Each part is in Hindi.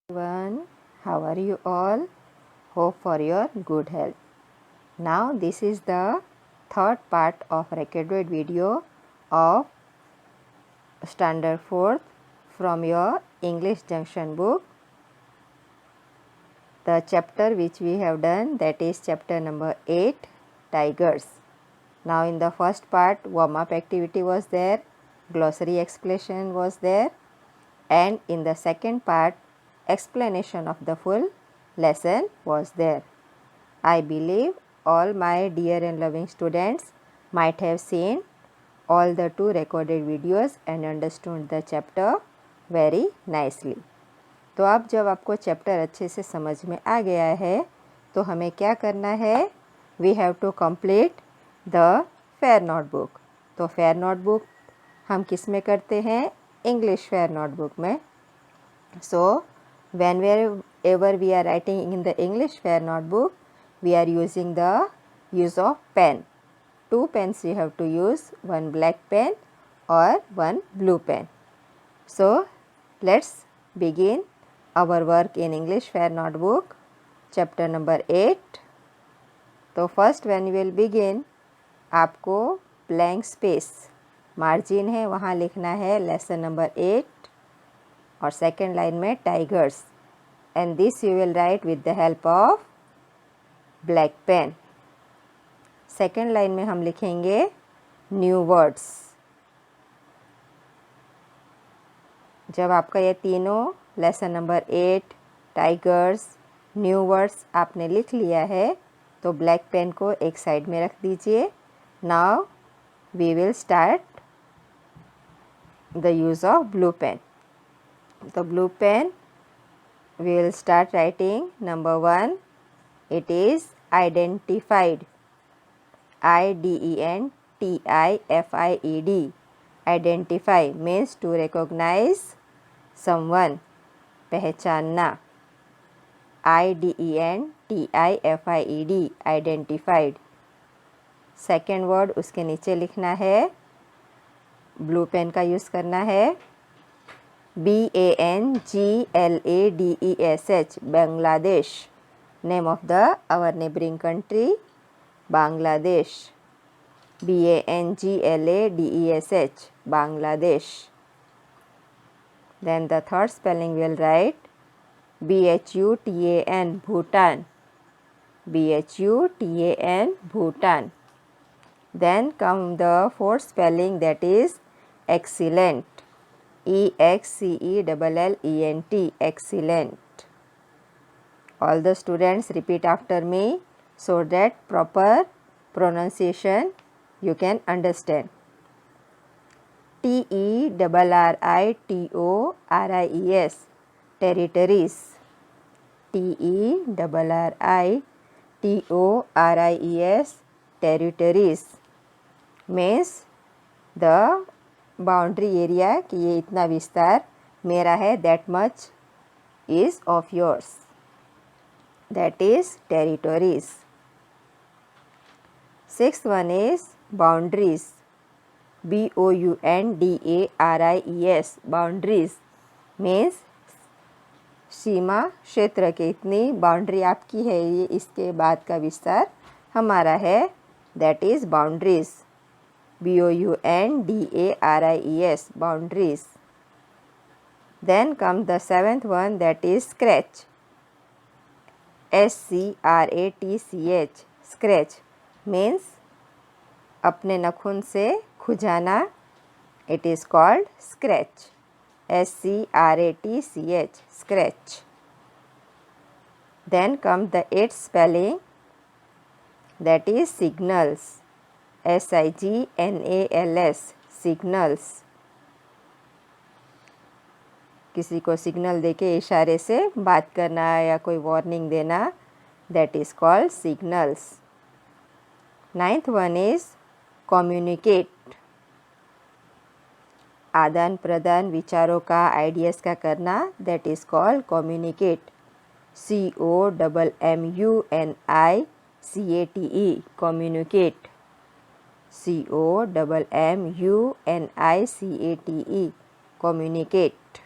Everyone, how are you all? Hope for your good health. Now this is the third part of recorded video of standard 4th from your English Junction book. The chapter which we have done, that is chapter number 8, Tigers. Now in the first part, warm up activity was there, glossary explanation was there, and in the second part, explanation of the full lesson was there. I believe all my dear and loving students might have seen all the two recorded videos and understood the chapter very nicely. तो अब जब आपको चैप्टर अच्छे से समझ में आ गया है तो हमें क्या करना है? We have to complete the fair notebook. तो फेयर नोटबुक हम किस में करते हैं? इंग्लिश फेयर नोटबुक में. So whenever we are writing in the English fair notebook, we are using the use of pen. Two pens you have to use, one black pen or one blue pen. So let's begin our work in English fair notebook, chapter number 8. तो first when we will begin, आपको blank space margin है वहाँ लिखना है lesson number 8 और सेकेंड लाइन में tigers, and this you will write with the help of black pen. Second line में हम लिखेंगे न्यू वर्ड्स. जब आपका ये तीनों lesson number 8, tigers, new words आपने लिख लिया है तो ब्लैक पेन को एक साइड में रख दीजिए. Now we will start the use of blue pen. The blue pen, we will start writing number 1. It is identified. IDENTIFIED. Identify means to recognize someone. पहचानना. IDENTIFIED. Identified. सेकेंड वर्ड उसके नीचे लिखना है. ब्लू पेन का यूज़ करना है. BANGLADESH, Bangladesh. Name of our neighboring country, Bangladesh. BANGLADESH, Bangladesh. Then the third spelling we will write BHUTAN, Bhutan. BHUTAN, Bhutan. Then come the fourth spelling, that is excellent. EXCELLENT, excellent. All the students repeat after me so that proper pronunciation you can understand. TERRITORIES, territories. TERRITORIES, territories means the boundary area कि ये इतना विस्तार मेरा है, that much is of yours, that is territories. Sixth one is boundaries. BOUNDARIES, boundaries means सीमा क्षेत्र के इतनी बाउंड्री आपकी है, ये इसके बाद का विस्तार हमारा है, that is boundaries. BOUNDARIES, boundaries. Then comes the seventh one, that is scratch. SCRATCH, scratch means अपने नखून से खुजाना. It is called scratch. SCRATCH, scratch. Then comes the eighth spelling, that is signals. SIGNALS, signals. किसी को सिग्नल देके इशारे से बात करना या कोई वार्निंग देना, that is called signals. Ninth one is communicate. आदान प्रदान विचारों का, आइडियाज़ का करना, that is called communicate. COMMUNICATE, communicate. COMMUNICATE, communicate.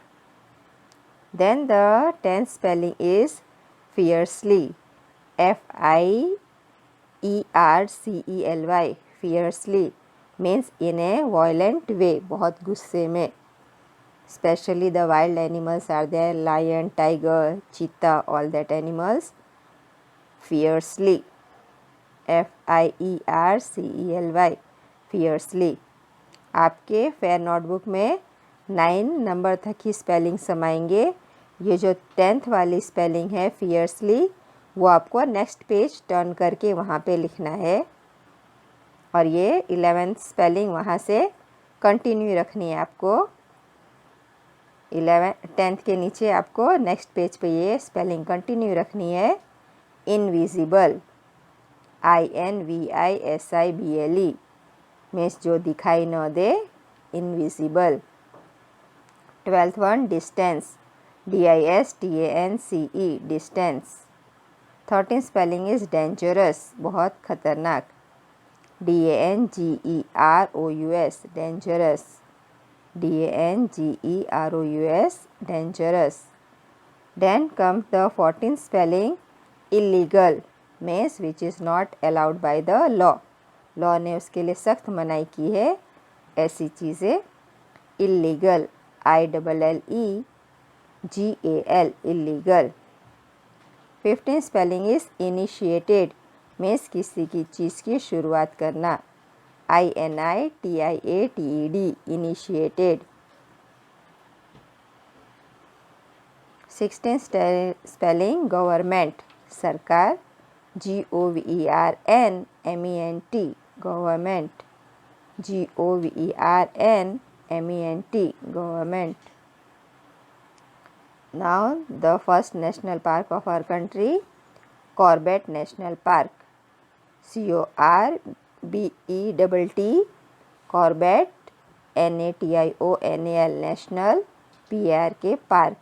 Then the 10th spelling is fiercely. FIERCELY. Fiercely means in a violent way, बहुत गुस्से में. Especially the wild animals are there, lion, tiger, cheetah, all that animals. Fiercely. FIERCELY. Fiercely. आपके फेयर नोटबुक में 9 नंबर तक की स्पेलिंग समाएंगे. ये जो 10th वाली स्पेलिंग है फियर्सली, वो आपको नेक्स्ट पेज टर्न करके वहाँ पे लिखना है. और ये 11th स्पेलिंग वहाँ से कंटिन्यू रखनी है आपको. 10th के नीचे आपको नेक्स्ट पेज पे ये स्पेलिंग कंटिन्यू रखनी है. इनविजिबल. INVISIBLE मीन्स जो दिखाई न दे, invisible. 12th one distance. DISTANCE. Distance. 13th spelling is dangerous. बहुत खतरनाक. DANGEROUS. Dangerous. DANGEROUS. Dangerous. Then comes the 14th spelling illegal means which is not allowed by the law. Law ने उसके लिए सख्त मनाही की है ऐसी चीज़ें. Illegal. ILLEGAL. Illegal. 15th spelling is initiated means किसी की चीज़ की शुरुआत करना. INITIATED. Initiated. 16th spelling government. सरकार. GOVERNMENT. Government. GOVERNMENT. Government. Now the first national park of our country, Corbett National Park. CORBETT. Corbett. NATIONAL. National. PRK park.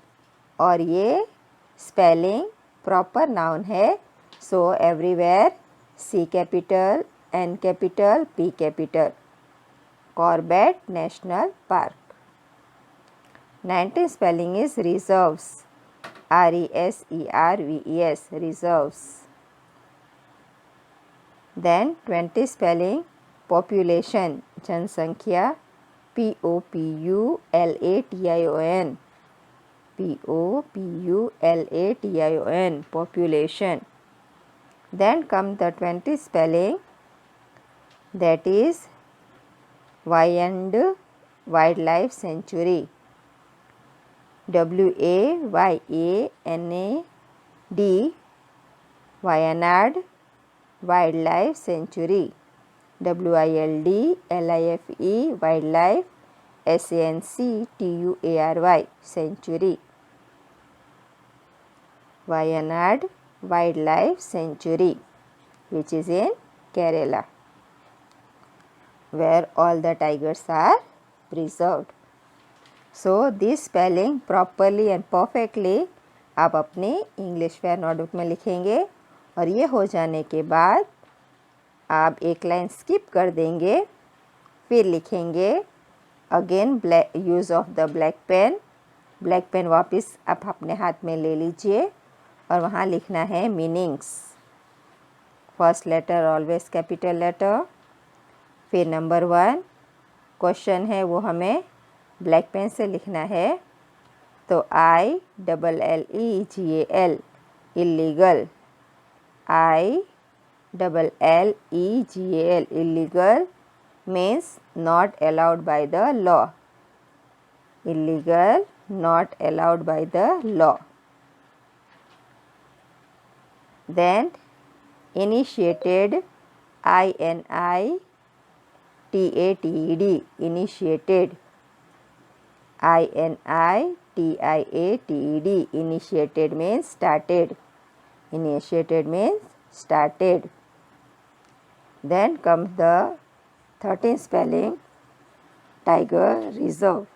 और ये स्पेलिंग प्रॉपर नाउन है. So everywhere C capital, N capital, P capital. Corbett National park. 19th spelling is reserves. RESERVES. reserves. Then 20th spelling population. जनसंख्या. POPULATION. POPULATION. population. Then come the 20th spelling, that is Wyand Wildlife Sanctuary. WAYANAD. Wayanad Wildlife Sanctuary. WILDLIFE. Wildlife. SANCTUARY. Sanctuary. Wayanad Wildlife Sanctuary, which is in Kerala, where all the tigers are preserved. So this spelling properly and perfectly आप अपने इंग्लिश फेयर नोटबुक में लिखेंगे. और ये हो जाने के बाद आप एक लाइन स्किप कर देंगे. फिर लिखेंगे again use of the black pen. Black pen वापस आप अपने हाथ में ले लीजिए और वहाँ लिखना है meanings. First letter always capital letter. फिर नंबर 1 क्वेश्चन है वो हमें ब्लैक पेन से लिखना है. तो ILLEGAL. Illegal. ILLEGAL. illegal means not allowed by the law. Illegal, not allowed by the law. Then initiated. INITATED. initiated. INITIATED. initiated means started. Initiated means started. Then comes the 13th spelling, tiger reserve.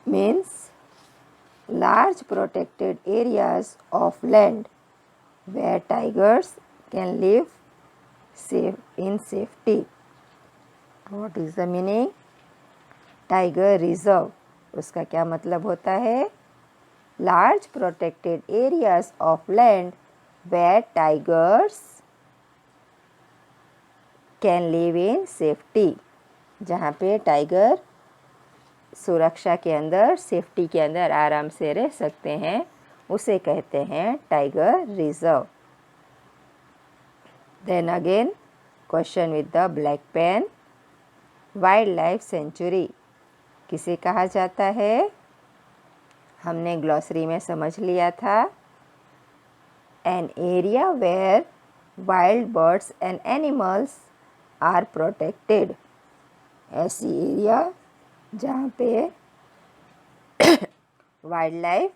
Means large protected areas of land where tigers can live in safety. What is the meaning? Tiger reserve. उसका क्या मतलब होता है? Large protected areas of land where tigers can live in safety, जहाँ पे टाइगर सुरक्षा के अंदर, सेफ्टी के अंदर आराम से रह सकते हैं, उसे कहते हैं tiger reserve. Then again question with the black pen, wildlife sanctuary किसे कहा जाता है? हमने ग्लॉसरी में समझ लिया था, an area where wild birds and animals are protected, ऐसी एरिया जहाँ पे वाइल्ड लाइफ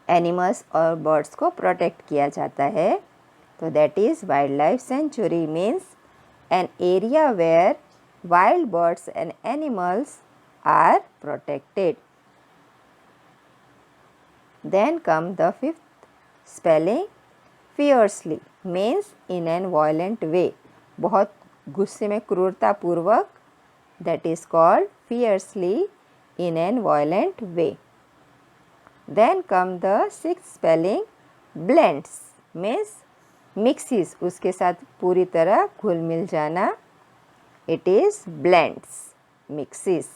एनिमल्स और बर्ड्स को प्रोटेक्ट किया जाता है। तो that is wildlife sanctuary means an area where wild birds and animals are protected. Then come the fifth spelling, fiercely means in an violent way, बहुत गुस्से में क्रूरता पूर्वक, that is called fiercely in an violent way. Then come the sixth spelling, blends means mixes, उसके साथ पूरी तरह घुल मिल जाना, it is blends, mixes.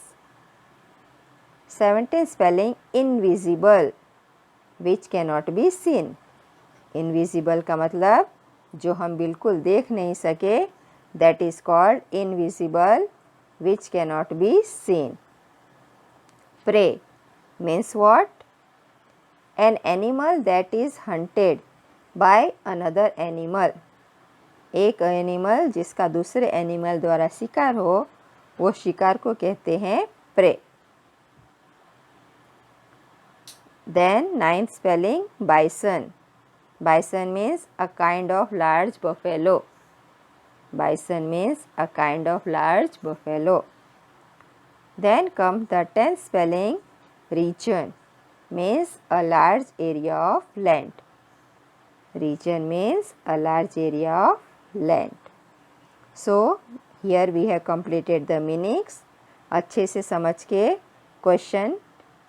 17th spelling, invisible which cannot be seen. Invisible का मतलब जो हम बिल्कुल देख नहीं सके, that is called invisible which cannot be seen. Prey means what? An animal that is hunted by another animal. एक एनिमल जिसका दूसरे एनिमल द्वारा शिकार हो, वो शिकार को कहते हैं prey. Then ninth spelling, bison. Bison means a kind of large buffalo. Bison means a kind of large buffalo. Then come the tenth spelling, region means a large area of land. Region means a large area of land. So here we have completed the meanings. अच्छे से समझ के क्वेश्चन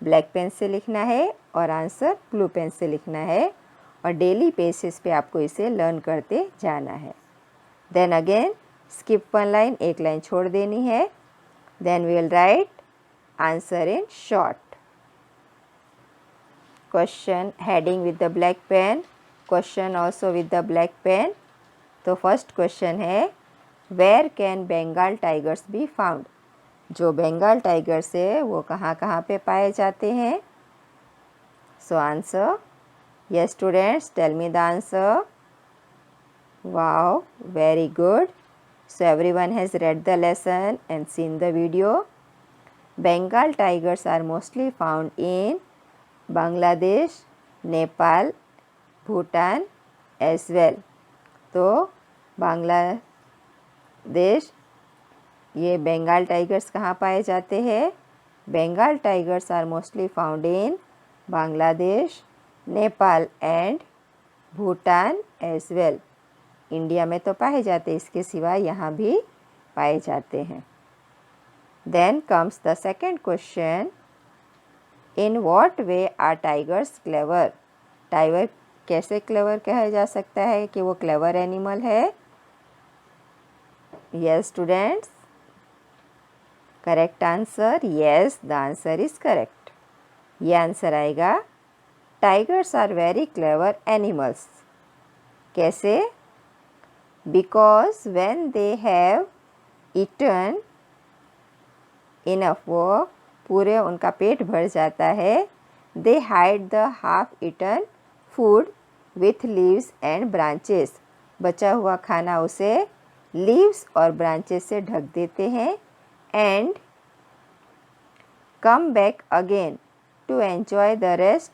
ब्लैक पेन से लिखना है और आंसर ब्लू पेन से लिखना है, और डेली बेसिस पे आपको इसे लर्न करते जाना है। Then again skip one line, एक लाइन छोड़ देनी है। Then we will write answer in short. Question heading with the black pen, question also with the black pen. तो फर्स्ट क्वेश्चन है, where can Bengal tigers be found? जो बंगाल टाइगर्स है वो कहाँ कहाँ पे पाए जाते हैं? So answer, yes students, tell me the answer. Wow, very good. So everyone has read the lesson and seen the video. Bengal tigers are mostly found in Bangladesh, Nepal, Bhutan as well. तो बांग्लादेश, ये बंगाल टाइगर्स कहाँ पाए जाते हैं? Bengal tigers are mostly found in Bangladesh, Nepal and Bhutan as well. India में तो पाए जाते, इसके सिवा यहाँ भी पाए जाते हैं। Then comes the second question, in what way are tigers clever? Tiger कैसे क्लेवर कहा जा सकता है कि वो क्लेवर एनिमल है? Yes students, correct answer, yes the answer is correct. ये आंसर आएगा, tigers are very clever animals. कैसे? Because when they have eaten enough, वो पूरे उनका पेट भर जाता है, they hide the half eaten food with leaves and branches. बचा हुआ खाना उसे लीव्स और ब्रांचेस से ढक देते हैं, and come back again to enjoy the rest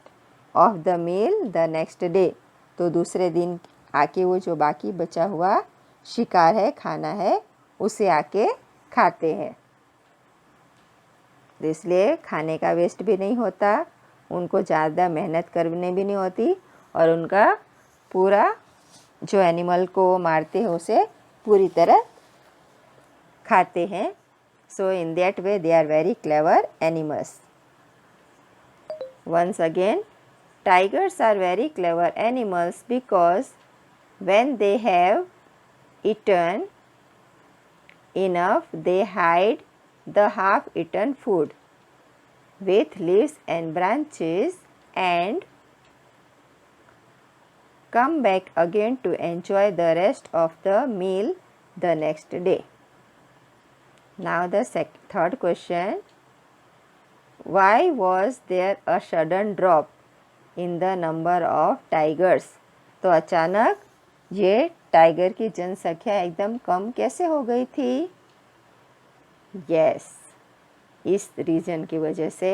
of the meal the next day. तो दूसरे दिन आके वो जो बाकी बचा हुआ शिकार है, खाना है, उसे आके खाते हैं। इसलिए खाने का वेस्ट भी नहीं होता, उनको ज़्यादा मेहनत करने भी नहीं होती, और उनका पूरा जो एनिमल को मारते हैं उसे पूरी तरह खाते हैं। So in that way they are very clever animals. Once again, tigers are very clever animals because when they have eaten enough, they hide the half-eaten food with leaves and branches and come back again to enjoy the rest of the meal the next day. Now the third question. Why was there a sudden drop in the number of tigers? तो अचानक ये टाइगर की जनसंख्या एकदम कम कैसे हो गई थी? Yes, इस रीजन की वजह से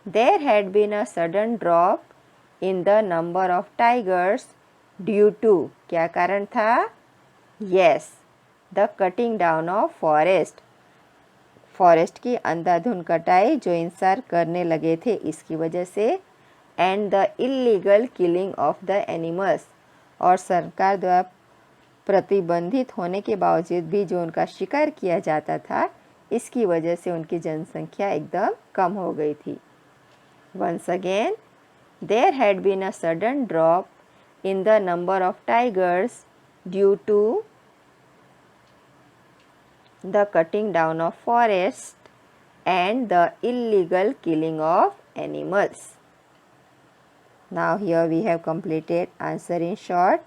there had been a sudden drop in the number of tigers due to, क्या कारण था? Yes, the cutting down of forest. Forest की अंधाधुंध कटाई जो इंसान करने लगे थे इसकी वजह से and the illegal killing of the animals, और सरकार द्वारा प्रतिबंधित होने के बावजूद भी जो उनका शिकार किया जाता था इसकी वजह से उनकी जनसंख्या एकदम कम हो गई थी. Once again, there had been a sudden drop in the number of tigers due to the cutting down of forest and the illegal killing of animals. Now here we have completed answer in short.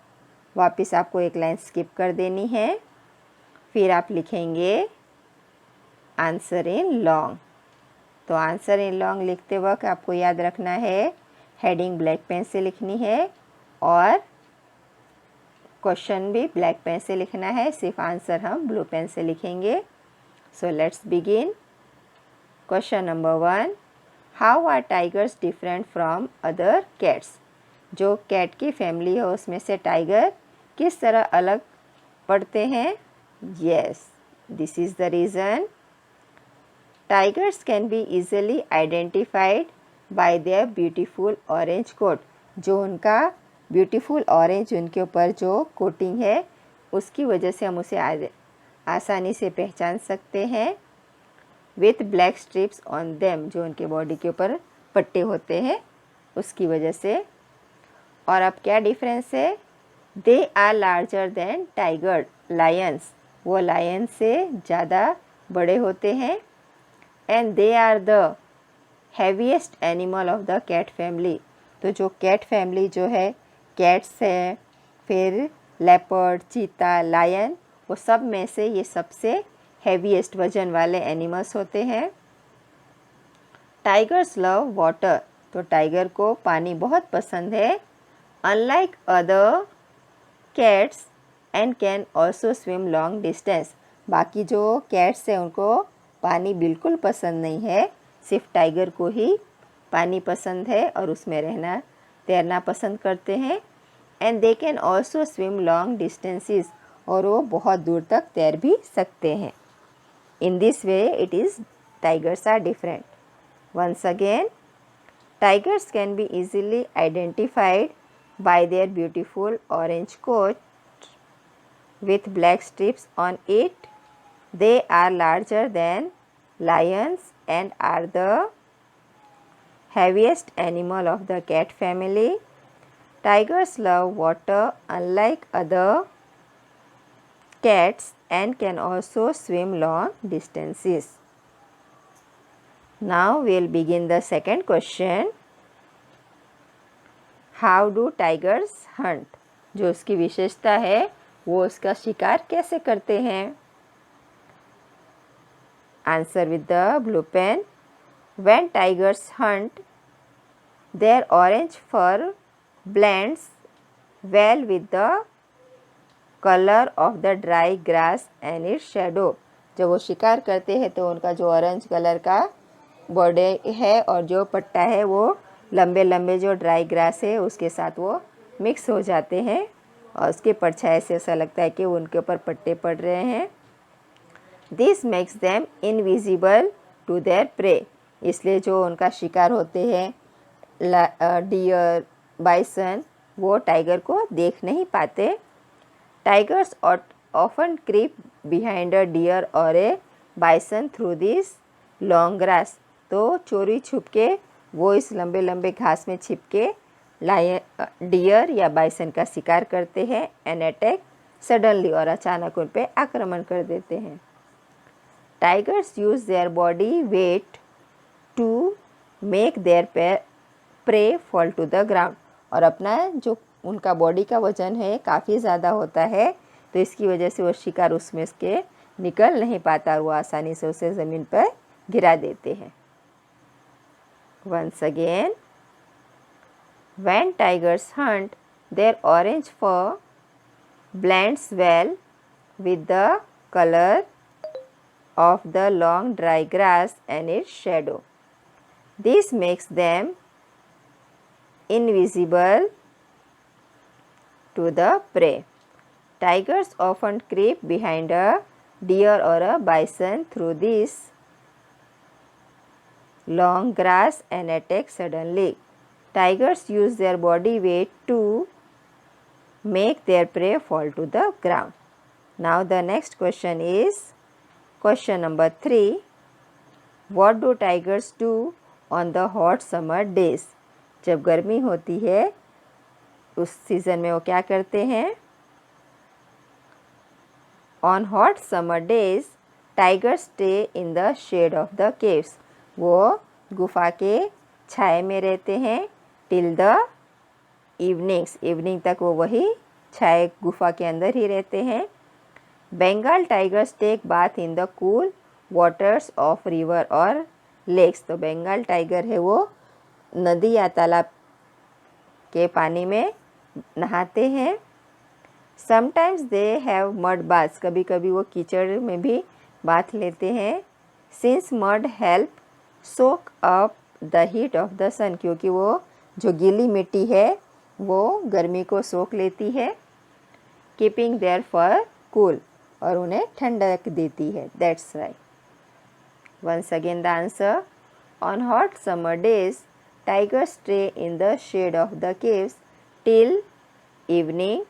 वापस आपको एक लाइन स्किप कर देनी है, फिर आप लिखेंगे आंसर इन लॉन्ग. तो आंसर इन लॉन्ग लिखते वक्त आपको याद रखना है हेडिंग ब्लैक पेन से लिखनी है और क्वेश्चन भी ब्लैक पेन से लिखना है, सिर्फ आंसर हम ब्लू पेन से लिखेंगे. So let's begin. Question number 1. How are tigers different from other cats? जो कैट की फैमिली है उसमें से टाइगर किस तरह अलग पड़ते हैं? Yes, this is the reason. Tigers can be easily identified by their beautiful orange coat. जो उनका ब्यूटीफुल ऑरेंज उनके ऊपर जो कोटिंग है उसकी वजह से हम उसे आसानी से पहचान सकते हैं. With black strips on them, जो उनके बॉडी के ऊपर पट्टे होते हैं उसकी वजह से. और अब क्या डिफरेंस है? They are larger than tiger lions. वो लायन से ज़्यादा बड़े होते हैं. And they are the heaviest animal of the cat family. तो जो कैट फैमिली जो है, कैट्स है, फिर लेपर्ड, चीता, लायन, वो सब में से ये सबसे हैवीएस्ट वजन वाले एनिमल्स होते हैं. Tigers love water. तो टाइगर को पानी बहुत पसंद है. Unlike other cats and can also swim long distance. बाकी जो कैट्स हैं उनको पानी बिल्कुल पसंद नहीं है, सिर्फ टाइगर को ही पानी पसंद है और उसमें रहना तैरना पसंद करते हैं. And they can also swim long distances, और वो बहुत दूर तक तैर भी सकते हैं. In this way it is tigers are different. Once again, tigers can be easily identified by their beautiful orange coat with black strips on it. They are larger than lions and are the heaviest animal of the cat family. Tigers love water unlike other cats and can also swim long distances. Now we will begin the second question. How do tigers hunt? जो उसकी विशेषता है वो उसका शिकार कैसे करते हैं? Answer with the blue pen. When tigers hunt, their orange fur blends well with the color of the dry grass and its shadow. जब वो शिकार करते हैं तो उनका जो ऑरेंज कलर का बॉडी है और जो पट्टा है वो लंबे लंबे जो ड्राई ग्रास है उसके साथ वो मिक्स हो जाते हैं और उसके परछाई से ऐसा लगता है कि उनके ऊपर पट्टे पड़ रहे हैं. This makes them invisible to their prey. इसलिए जो उनका शिकार होते हैं डियर, बाइसन, वो टाइगर को देख नहीं पाते. Tigers often creep behind a deer और a bison through this long grass, तो चोरी छुप के वो इस लंबे लंबे घास में छिप के डियर या बाइसन का शिकार करते हैं एंड अटैक सडनली, और अचानक उन पर आक्रमण कर देते हैं। Tigers use their body weight to make their prey fall to the ground, और अपना जो उनका बॉडी का वजन है काफ़ी ज़्यादा होता है, तो इसकी वजह से वो शिकार उसमें से निकल नहीं पाता और वो आसानी से उसे ज़मीन पर गिरा देते हैं। Once again, when tigers hunt their orange fur blends well with the color of the long dry grass and its shadow. This makes them invisible to the prey. Tigers often creep behind a deer or a bison through this long grass and attack suddenly. Tigers use their body weight to make their prey fall to the ground. Now the next question is question number 3. What do tigers do on the hot summer days? जब गर्मी होती है उस सीज़न में वो क्या करते हैं? On hot summer days, tigers stay in the shade of the caves. वो गुफा के छाए में रहते हैं till the इवनिंग तक वो वही छाए गुफा के अंदर ही रहते हैं। Bengal tigers take bath in the cool waters of river और लेक्स, तो बंगाल टाइगर है वो नदी या तालाब के पानी में नहाते हैं। Sometimes they have mud baths, कभी कभी वो कीचड़ में भी बाथ लेते हैं। Since mud help soak up the heat of the sun, क्योंकि वो जो गीली मिट्टी है वो गर्मी को सोख लेती है। कीपिंग देयर फर कूल, और उन्हें ठंडक देती है। That's right. Once again the answer, on hot summer days tigers stay in the shade of the caves till evening.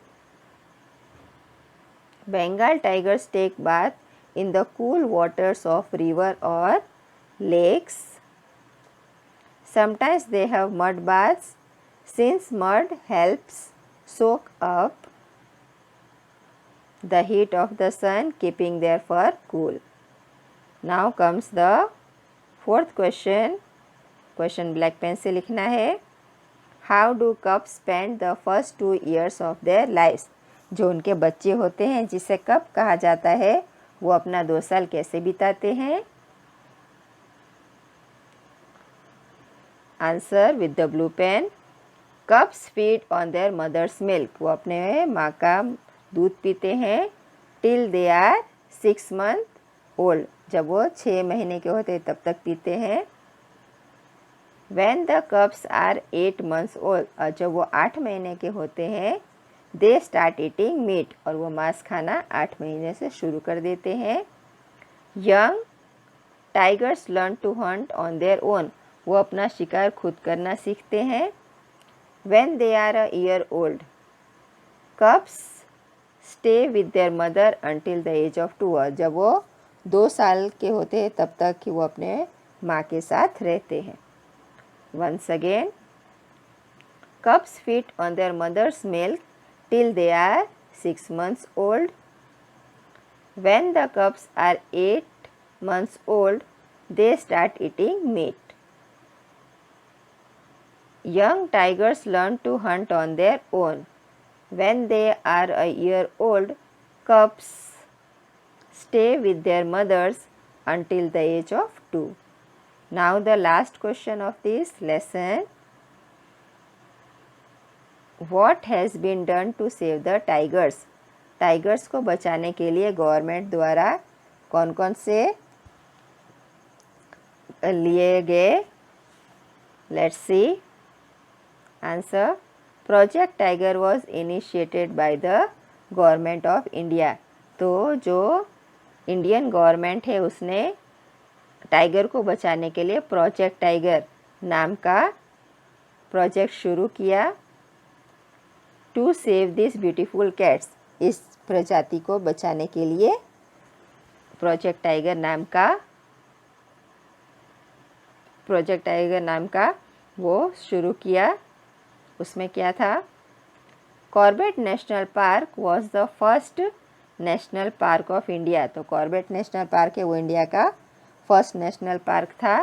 Bengal tigers take bath in the cool waters of river और lakes. Sometimes they have mud baths since mud helps soak up the heat of the sun, keeping their fur cool. Now comes the fourth question. Question black pen से लिखना है। How do cubs spend the first 2 years of their lives? जो उनके बच्चे होते हैं जिसे कब कहा जाता है, वो अपना 2 साल कैसे बिताते हैं? Answer with the blue pen. Cubs feed on their mother's milk. वो अपने माँ का दूध पीते हैं till they are 6 months old. जब वो 6 महीने के होते तब तक पीते हैं। When the cubs are 8 months old, और जब वो 8 महीने के होते हैं they start eating meat, और वो मांस खाना 8 महीने से शुरू कर देते हैं। Young tigers learn to hunt on their own. वो अपना शिकार खुद करना सीखते हैं। When they are a year old, cubs stay with their mother until the age of 2. जब वो 2 साल के होते हैं तब तक कि वो अपने माँ के साथ रहते हैं। Once again, cubs feed on their mother's milk till they are 6 months old. When the cubs are 8 months old, they start eating meat. Young tigers learn to hunt on their own. When they are a year old, cubs stay with their mothers until the age of 2. Now the last question of this lesson. What has been done to save the tigers? Tigers को बचाने के लिए गवर्नमेंट द्वारा कौन कौन से लिए गए? Let's see. Answer, project Tiger was initiated by the government of India. तो जो इंडियन गवर्नमेंट है उसने टाइगर को बचाने के लिए प्रोजेक्ट टाइगर नाम का प्रोजेक्ट शुरू किया। To save this beautiful cats, इस प्रजाति को बचाने के लिए प्रोजेक्ट टाइगर नाम का वो शुरू किया। उसमें क्या था, Corbett National Park was the first national park of India. तो कॉर्बेट नेशनल पार्क है वो इंडिया का फर्स्ट नेशनल पार्क था।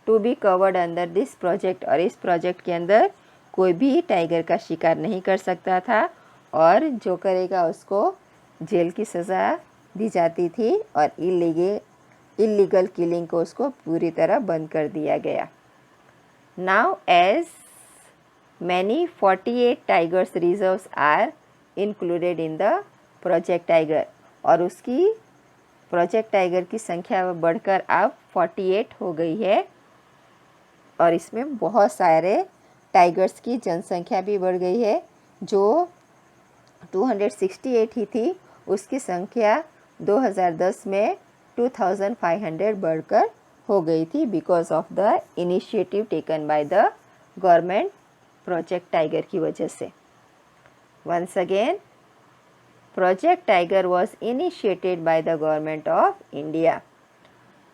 To be covered under this project, और इस प्रोजेक्ट के अंदर कोई भी टाइगर का शिकार नहीं कर सकता था, और जो करेगा उसको जेल की सज़ा दी जाती थी, और इलीगल किलिंग को उसको पूरी तरह बंद कर दिया गया। Now as many 48 tigers reserves are included in the Project Tiger, और उसकी प्रोजेक्ट टाइगर की संख्या बढ़कर अब 48 हो गई है, और इसमें बहुत सारे टाइगर्स की जनसंख्या भी बढ़ गई है। जो 268 ही थी, उसकी संख्या 2010 में 2500 बढ़कर हो गई थी, because of the initiative taken by the government Project Tiger की वजह से। वंस अगेन, Project Tiger was initiated by the government of India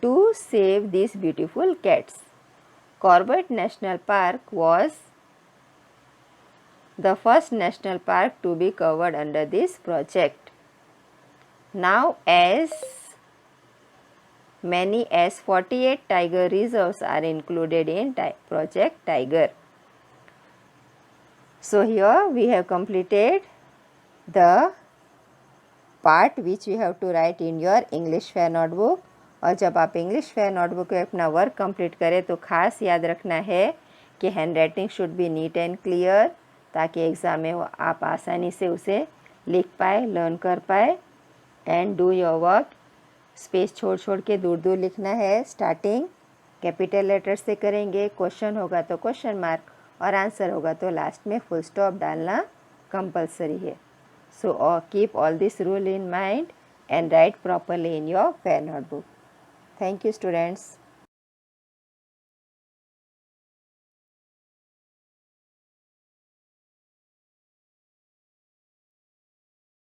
to save this beautiful cats. Corbett National Park was the first national park to be covered under this project. Now as many as 48 tiger reserves are included in Project Tiger. So here we have completed the part which you have to write in your English fair notebook. और जब आप इंग्लिश फेयर नोटबुक में अपना वर्क कंप्लीट करें तो ख़ास याद रखना है कि hand writing should be neat and clear, ताकि एग्ज़ाम में आप आसानी से उसे लिख पाए, लर्न कर पाए। And do your work, space छोड़ छोड़ के दूर दूर लिखना है। स्टार्टिंग कैपिटल लेटर से करेंगे, क्वेश्चन होगा तो क्वेश्चन मार्क, और आंसर होगा तो लास्ट में फुल स्टॉप डालना कंपलसरी है। So keep all this rule in mind and write properly in your fair notebook. Thank you, students.